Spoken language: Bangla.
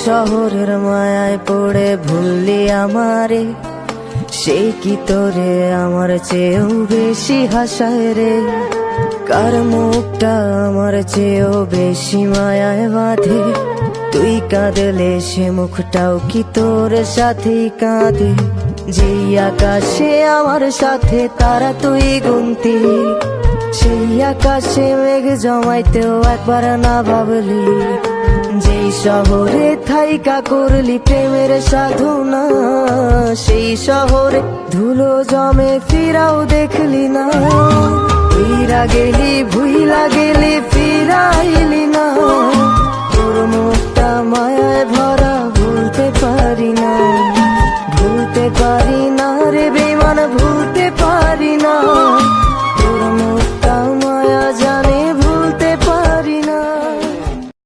শহরের মায়ায় পড়ে ভুললি আমারে, সে কি তোরে আমার চেয়েও বেশি হাসায় রে। কার মুখটা আমার চেয়েও বেশি মায়ায় বাঁধে, তুই কাঁদলে সে মুখটাও কি তোর সাথেই কাঁদে। যেই আকাশে আমার সাথে তারা তুই গুনতি, সেই আকাশে মেঘ জমাইতেও একবার না ভাবলি। যেই শহরে থাইকা করলি প্রেমের সাধনা, সেই শহরে ধুলো জমে ফিরাও দেখলি না। ফিরা গেলি ভুইলা গেলি ফিরাইলি না, তোর মুখটা মায়ায় ভরা